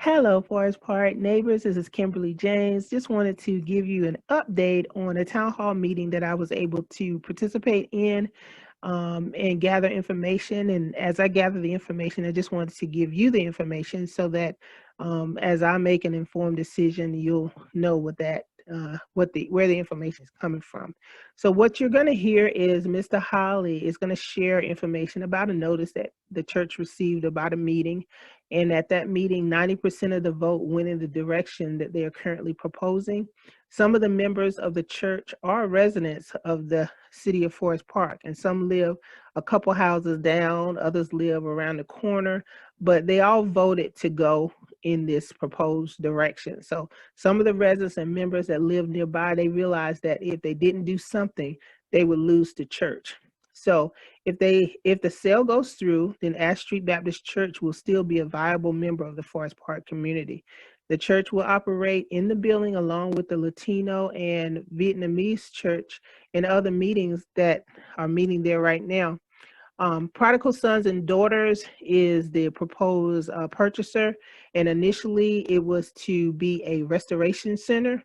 Hello, Forest Park neighbors. This is Kimberly James. Just wanted to give you an update on a town hall meeting that I was able to participate in and gather information. And as I gather the information, I just wanted to give you the information so that as I make an informed decision, you'll know where the information is coming from. So what you're going to hear is Mr. Holly is going to share information about a notice that the church received about a meeting, and at that meeting, 90% of the vote went in the direction that they are currently proposing. Some of the members of the church are residents of the city of Forest Park, and some live a couple houses down, others live around the corner, but they all voted to go in this proposed direction. So some of the residents and members that live nearby, they realized that if they didn't do something, they would lose the church. So if the sale goes through, then Ash Street Baptist Church will still be a viable member of the Forest Park community. The church will operate in the building along with the Latino and Vietnamese church and other meetings that are meeting there right now. Prodigal Sons and Daughters is the proposed purchaser, and initially it was to be a restoration center,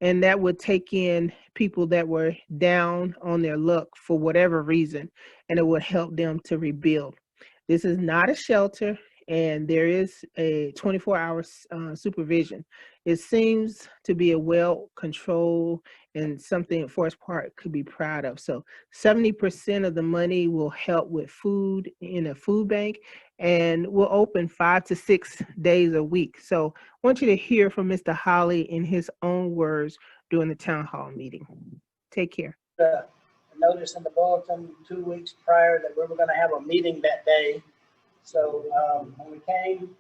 and that would take in people that were down on their luck for whatever reason, and it would help them to rebuild. This is not a shelter, and there is a 24-hour supervision. It seems to be a well-controlled and something Forest Park could be proud of. So 70% of the money will help with food in a food bank, and will open 5 to 6 days a week. So I want you to hear from Mr. Holly in his own words during the town hall meeting. Take care. Notice in the bulletin 2 weeks prior that we were going to have a meeting that day. So when we came,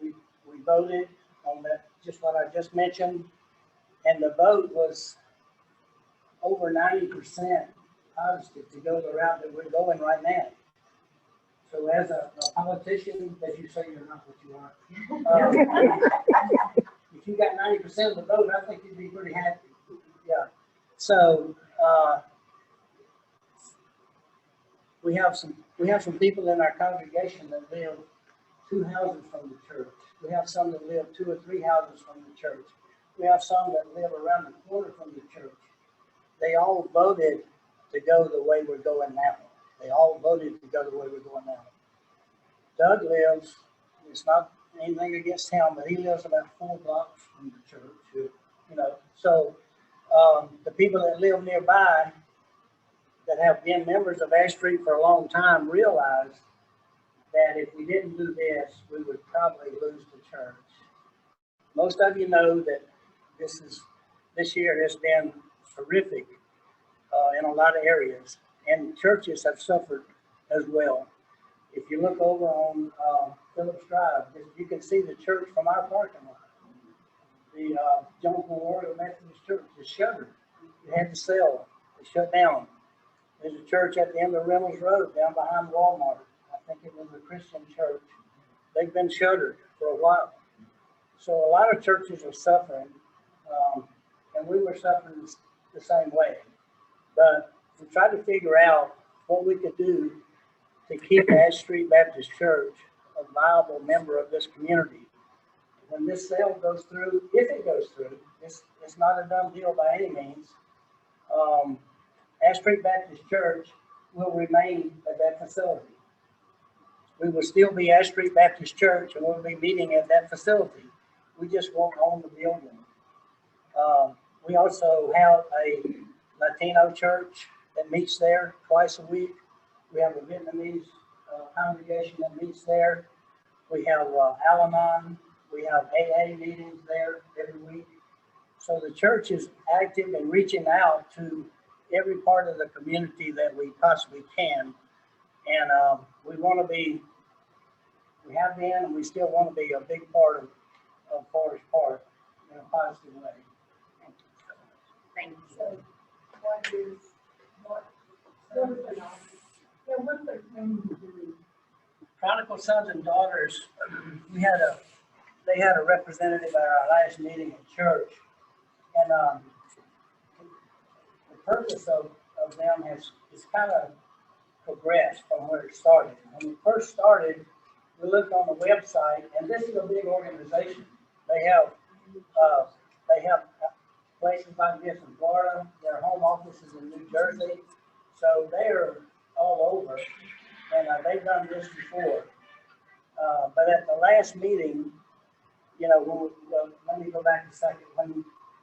we voted on that, just what I just mentioned, and the vote was over 90% positive to go the route that we're going right now. So as a politician, as you say, you're not what you are. If you got 90% of the vote, I think you'd be pretty happy. Yeah. So we have some people in our congregation that live 2 houses from the church. We have some that live 2 or 3 houses from the church. We have some that live around the corner from the church. They all voted to go the way we're going now. They all voted to go the way we're going now. Doug lives, it's not anything against him, but he lives about 4 blocks from the church. You know, so the people that live nearby that have been members of Ash Street for a long time realize that if we didn't do this, we would probably lose the church. Most of you know that this year has been horrific in a lot of areas, and churches have suffered as well. If you look over on Phillips Drive, you can see the church from our parking lot. The Jones Memorial Methodist Church is shuttered. It had to sell. It shut down. There's a church at the end of Reynolds Road down behind Walmart. I think it was a Christian church. They've been shuttered for a while. So a lot of churches are suffering, and we were suffering the same way. But we tried to figure out what we could do to keep Ash Street Baptist Church a viable member of this community. When this sale goes through, if it goes through, it's not a done deal by any means. Ash Street Baptist Church will remain at that facility. We will still be Ash Street Baptist Church, and we'll be meeting at that facility. We just won't own the building. We also have a Latino church that meets there twice a week. We have a Vietnamese congregation that meets there. We have Al-Anon. We have AA meetings there every week. So the church is active and reaching out to every part of the community that we possibly can. And we have been, and we still want to be a big part of Forest Park in a positive way. Thank you. So what's the thing to do? Prodigal Sons and Daughters, they had a representative at our last meeting at church, and the purpose of them is kind of progressed from where it started. When it first started, we looked on the website, and this is a big organization. They have places like this in Florida. Their home office is in New Jersey, so they are all over, and they've done this before. But at the last meeting, you know, well, let me go back a second.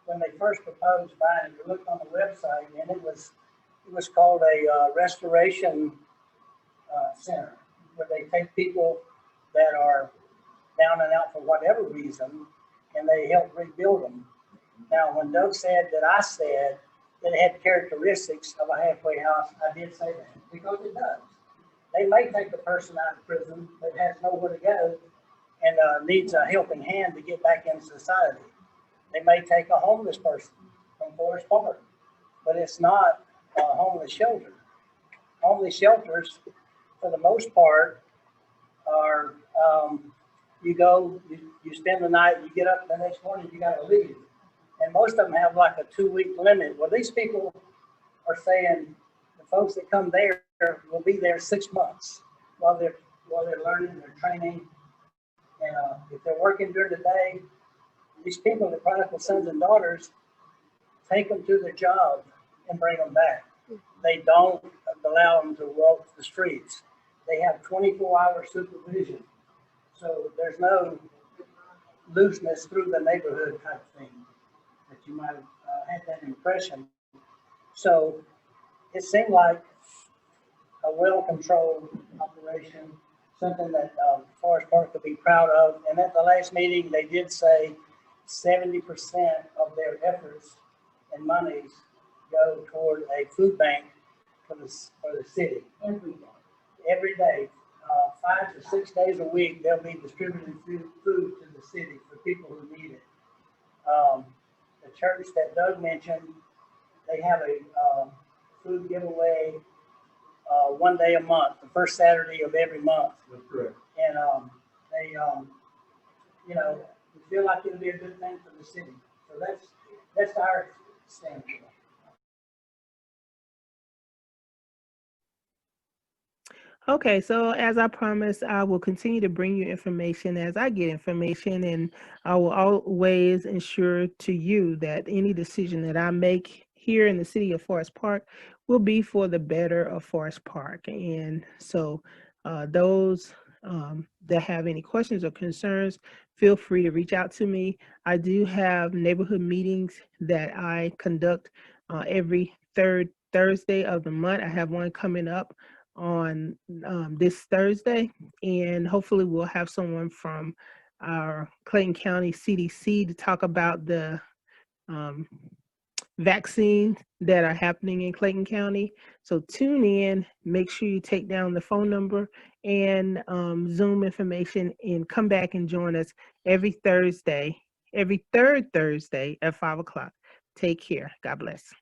When they first proposed buying, we looked on the website, and it was called a restoration center, where they take people that are down and out for whatever reason, and they help rebuild them. Now, when Doug said that I said that it had characteristics of a halfway house, I did say that, because it does. They may take the person out of prison that has nowhere to go and needs a helping hand to get back into society. They may take a homeless person from Forest Park, but it's not a homeless shelter. Homeless shelters, for the most part, are you go, you spend the night, you get up the next morning, you got to leave. And most of them have like a 2-week limit. Well, these people are saying the folks that come there will be there 6 months while they're learning, they're training. And if they're working during the day, these people, the prodigal sons and daughters, take them to their job and bring them back. They don't allow them to walk the streets. They have 24-hour supervision. So there's no looseness through the neighborhood type thing that you might have had that impression. So it seemed like a well-controlled operation, something that Forest Park could be proud of. And at the last meeting, they did say 70% of their efforts and monies go toward a food bank for the city. Every day, 5 to 6 days a week, they'll be distributing food to the city for people who need it. The church that Doug mentioned, they have a food giveaway 1 day a month, the first Saturday of every month. That's correct. And they, you know, we feel like it'll be a good thing for the city. So that's our standpoint. Okay, so as I promised, I will continue to bring you information as I get information, and I will always ensure to you that any decision that I make here in the city of Forest Park will be for the better of Forest Park. And so those that have any questions or concerns, feel free to reach out to me. I do have neighborhood meetings that I conduct every third Thursday of the month. I have one coming up on this Thursday, and hopefully we'll have someone from our Clayton County CDC to talk about the vaccines that are happening in Clayton County. So tune in, make sure you take down the phone number and Zoom information, and come back and join us every third Thursday at 5 o'clock. Take care. God bless.